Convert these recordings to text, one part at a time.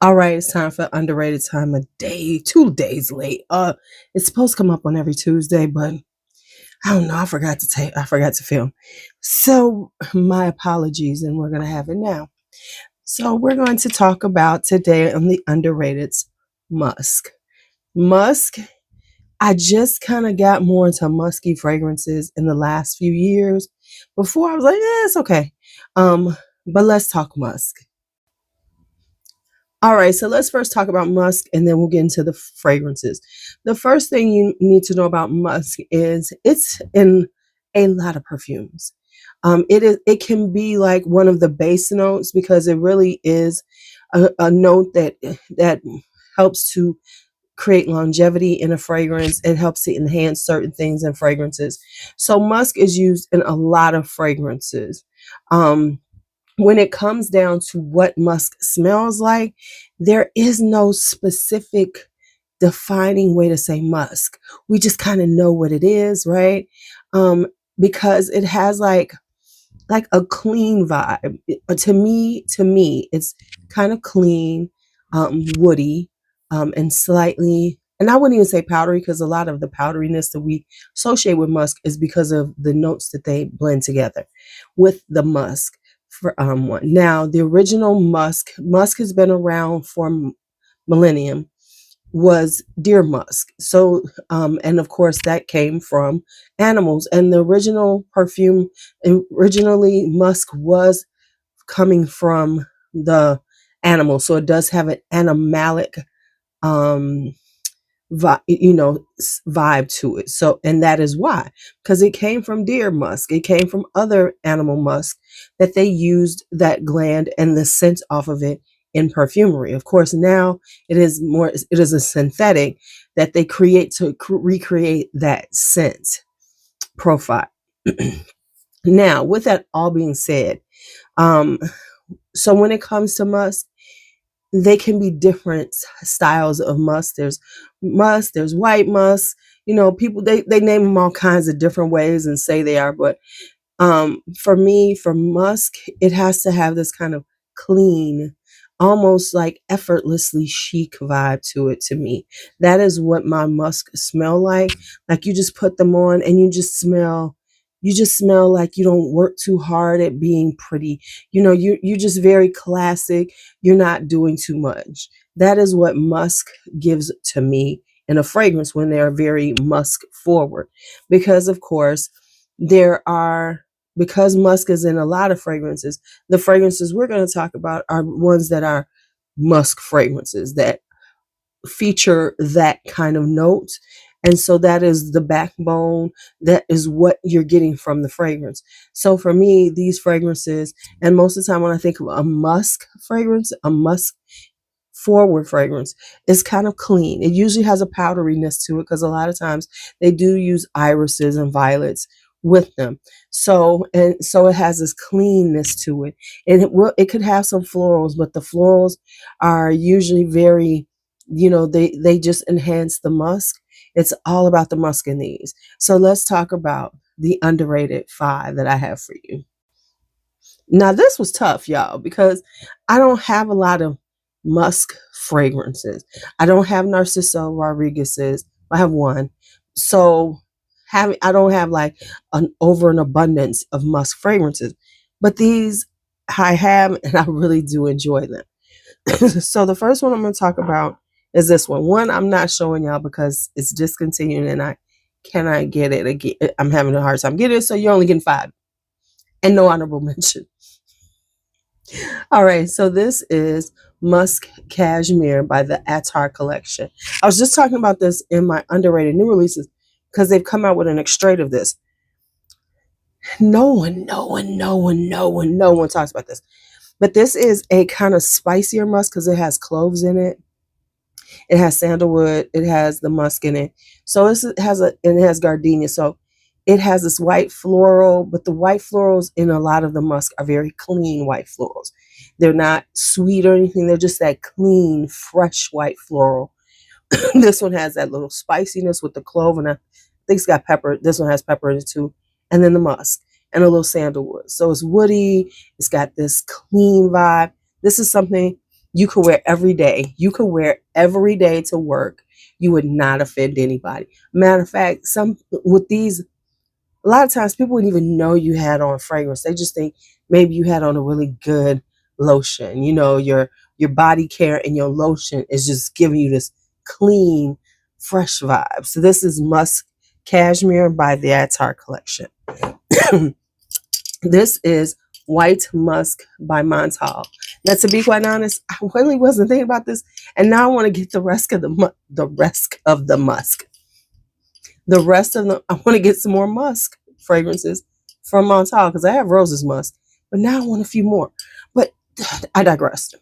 All right, it's time for underrated time of day, 2 days late. It's supposed to come up on every Tuesday, but I don't know. I forgot to film. So my apologies, and we're gonna have it now. So we're going to talk about today on the underrated musk. Musk. I just kind of got more into musky fragrances in the last few years. Before I was like, it's okay. But let's talk musk. All right, so let's first talk about musk and then we'll get into the fragrances. The first thing you need to know about musk is it's in a lot of perfumes. It can be like one of the base notes because it really is a note that helps to create longevity in a fragrance. It helps to enhance certain things in fragrances. So musk is used in a lot of fragrances. When it comes down to what musk smells like, there is no specific defining way to say musk. We just kind of know what it is, right? Because it has like a clean vibe. To me, it's kind of clean, woody, and slightly. And I wouldn't even say powdery because a lot of the powderiness that we associate with musk is because of the notes that they blend together with the musk. For one. Now, the original musk has been around for millennium, was deer musk. So, and of course, that came from animals. And the original perfume, originally musk was coming from the animal. So it does have an animalic um vibe to it. So, and that is why, because it came from deer musk, it came from other animal musk that they used that gland and the scent off of it in perfumery. Of course, now it is a synthetic that they create to recreate that scent profile. Now, with that all being said, um so when it comes to musk, they can be different styles of musk, there's white musk. People they name them all kinds of different ways and say they are, but for me, for musk, it has to have this kind of clean, almost like effortlessly chic vibe to it. To me, that is what my musk smell like. Like you just put them on and you just smell like you don't work too hard at being pretty. You're just very classic. You're not doing too much. That is what musk gives to me in a fragrance when they're very musk forward. Because of course, because musk is in a lot of fragrances, the fragrances we're going to talk about are ones that are musk fragrances that feature that kind of note. And so that is the backbone. That is what you're getting from the fragrance. So for me, these fragrances, and most of the time when I think of a musk fragrance, a musk forward fragrance, is kind of clean. It usually has a powderiness to it because a lot of times they do use irises and violets with them. So it has this cleanness to it. And it could have some florals, but the florals are usually very, they just enhance the musk. It's all about the musk in these. So let's talk about the underrated 5 that I have for you. Now, this was tough, y'all, because I don't have a lot of musk fragrances. I don't have Narciso Rodriguez's. I have one. So I don't have like an abundance of musk fragrances, but these I have, and I really do enjoy them. So the first one I'm going to talk about is this one. One I'm not showing y'all because it's discontinued and I cannot get it again. I'm having a hard time getting it, so you're only getting 5 and no honorable mention. All right, so this is Musk Cashmere by the Attar collection. I was just talking about this in my underrated new releases because they've come out with an extrait of this. No one talks about this. But this is a kind of spicier musk because it has cloves in it. It has sandalwood. It has the musk in it. So it has gardenia. So it has this white floral, but the white florals in a lot of the musk are very clean white florals. They're not sweet or anything. They're just that clean, fresh white floral. This one has that little spiciness with the clove, and I think it's got pepper. This one has pepper in it too. And then the musk and a little sandalwood. So it's woody. It's got this clean vibe. This is something You could wear every day. You could wear every day to work. You would not offend anybody. Matter of fact, some with these, a lot of times people wouldn't even know you had on fragrance. They just think maybe you had on a really good lotion. You know, your body care and your lotion is just giving you this clean, fresh vibe. So this is Musk Cashmere by the Attar Collection. This is White Musk by Montal. Now, to be quite honest, I really wasn't thinking about this, and now I want to get the rest of the rest of the musk. The rest of them, I want to get some more musk fragrances from Montal because I have Rose's musk, but now I want a few more. But I digress.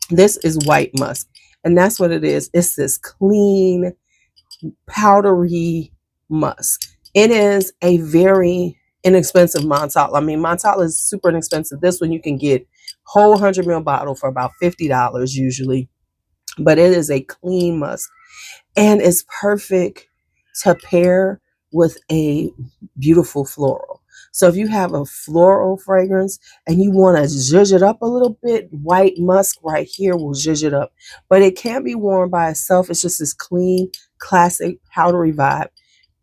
This is White Musk, and that's what it is. It's this clean, powdery musk. It is a very inexpensive Montal. I mean, Montal is super inexpensive. This one you can get whole 100 ml bottle for about $50 usually, but it is a clean musk and it's perfect to pair with a beautiful floral. So if you have a floral fragrance and you want to zhuzh it up a little bit, White Musk right here will zhuzh it up. But it can't be worn by itself. It's just this clean, classic, powdery vibe.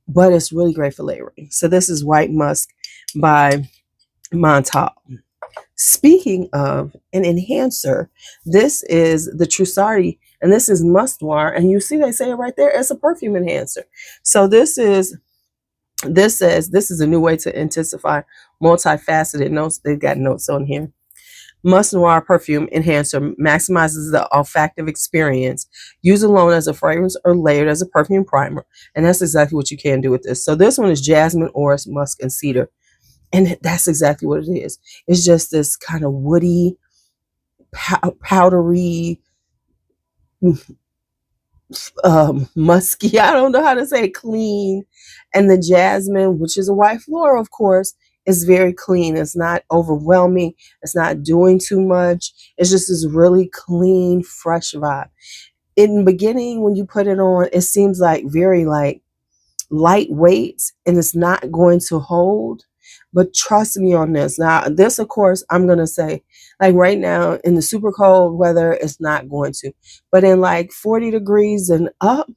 But it's really great for layering. So this is White Musk by Montal. Speaking of an enhancer, this is the Trussardi, and this is Musk Noir. And you see they say it right there. It's a perfume enhancer. So this says this is a new way to intensify multifaceted notes. They've got notes on here. Musk Noir perfume enhancer maximizes the olfactive experience. Used alone as a fragrance or layered as a perfume primer. And that's exactly what you can do with this. So this one is jasmine, orris, musk, and cedar. And that's exactly what it is. It's just this kind of woody, powdery, musky, I don't know how to say it, clean. And the jasmine, which is a white floral, of course, is very clean. It's not overwhelming. It's not doing too much. It's just this really clean, fresh vibe. In the beginning, when you put it on, it seems like very lightweight and it's not going to hold. But trust me on this. Now, this, of course, I'm going to say, like right now in the super cold weather, it's not going to. But in like 40 degrees and up,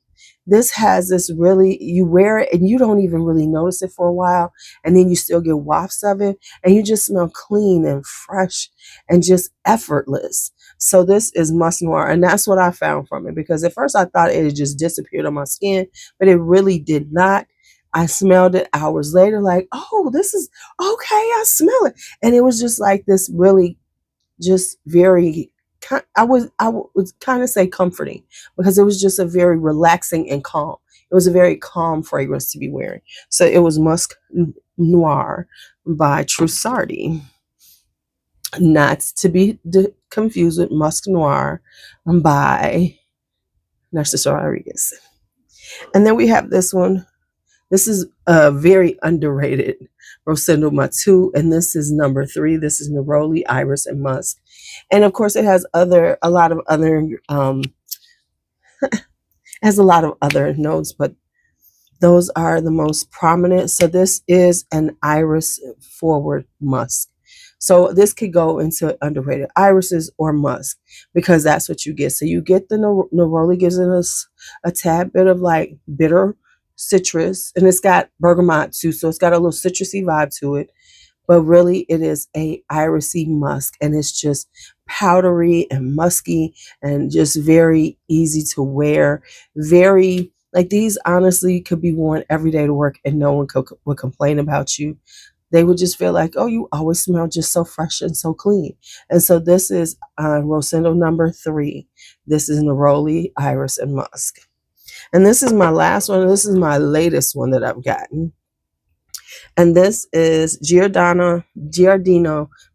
this has this really, you wear it and you don't even really notice it for a while. And then you still get wafts of it and you just smell clean and fresh and just effortless. So this is Musk Noir. And that's what I found from it, because at first I thought it had just disappeared on my skin, but it really did not. I smelled it hours later, like, oh, this is okay. I smell it. And it was just like this really just very, I would kind of say comforting, because it was just a very relaxing and calm. It was a very calm fragrance to be wearing. So it was Musk Noir by Trussardi, not to be confused with Musk Noir by Narciso Rodriguez. And then we have this one. This is a very underrated Rosendo Matu, and this is number 3. This is Neroli, Iris, and Musk. And of course, it has a lot of other notes, but those are the most prominent. So this is an Iris forward musk. So this could go into underrated irises or musk, because that's what you get. So you get the Neroli, gives us a tad bit of like bitter citrus, and it's got bergamot too, so it's got a little citrusy vibe to it, but really it is a irisy musk, and it's just powdery and musky and just very easy to wear. Very, like, these honestly could be worn every day to work and no one would complain about you. They would just feel like, oh, you always smell just so fresh and so clean. And so this is Rosendo number 3. This is Neroli, Iris, and Musk. And this is my last one. This is my latest one that I've gotten. And this is Giordano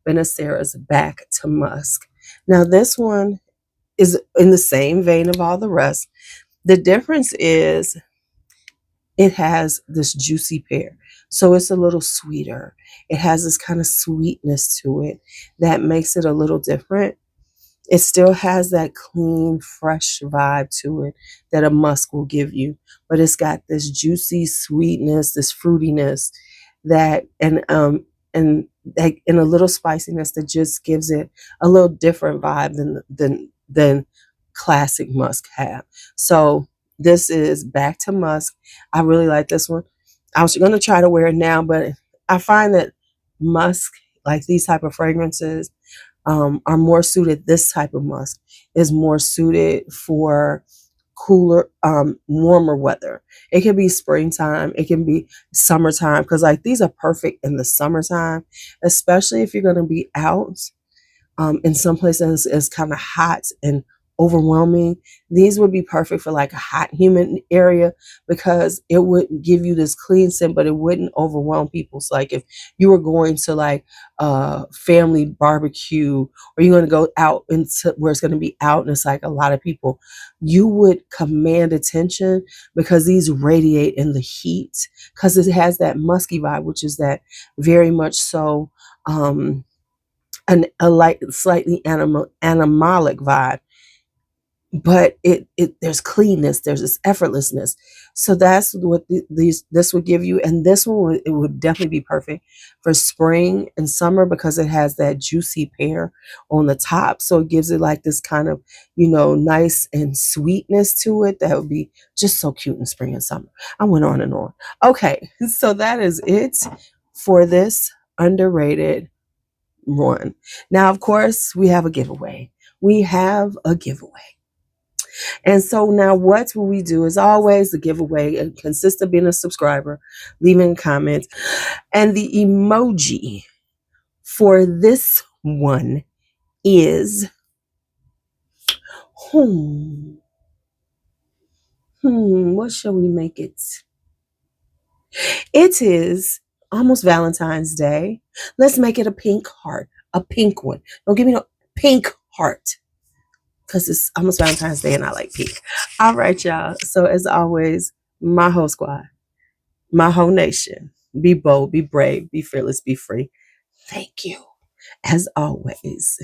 Benacera's Back to Musk. Now, this one is in the same vein of all the rest. The difference is it has this juicy pear. So it's a little sweeter. It has this kind of sweetness to it that makes it a little different. It still has that clean, fresh vibe to it that a musk will give you, but it's got this juicy sweetness, this fruitiness, that and a little spiciness that just gives it a little different vibe than than classic musk have. So this is back to musk. I really like this one. I was going to try to wear it now, but I find that musk, like these type of fragrances, are more suited. This type of musk is more suited for cooler, warmer weather. It can be springtime, it can be summertime, because like these are perfect in the summertime, especially if you're going to be out in some places it's kind of hot and overwhelming. These would be perfect for like a hot, humid area, because it would give you this clean scent, but it wouldn't overwhelm people. So like if you were going to like a family barbecue, or you're going to go out into where it's going to be out and it's like a lot of people, you would command attention because these radiate in the heat, because it has that musky vibe, which is that very much so a light, slightly animalic vibe, but it there's cleanness, there's this effortlessness. So that's what this would give you. And this one it would definitely be perfect for spring and summer, because it has that juicy pear on the top, so it gives it like this kind of, nice and sweetness to it that would be just so cute in spring and summer. I went on and on. Okay, so that is it for this underrated one. Now, of course, we have a giveaway. We have a giveaway. And so now what will we do? Is always the giveaway. It consists of being a subscriber, leaving comments, and the emoji for this one is what shall we make it? It is almost Valentine's Day. Let's make it a pink heart, a pink one. Don't give me no pink heart, because it's almost Valentine's Day and I like pink. All right, y'all. So as always, my whole squad, my whole nation, be bold, be brave, be fearless, be free. Thank you, as always.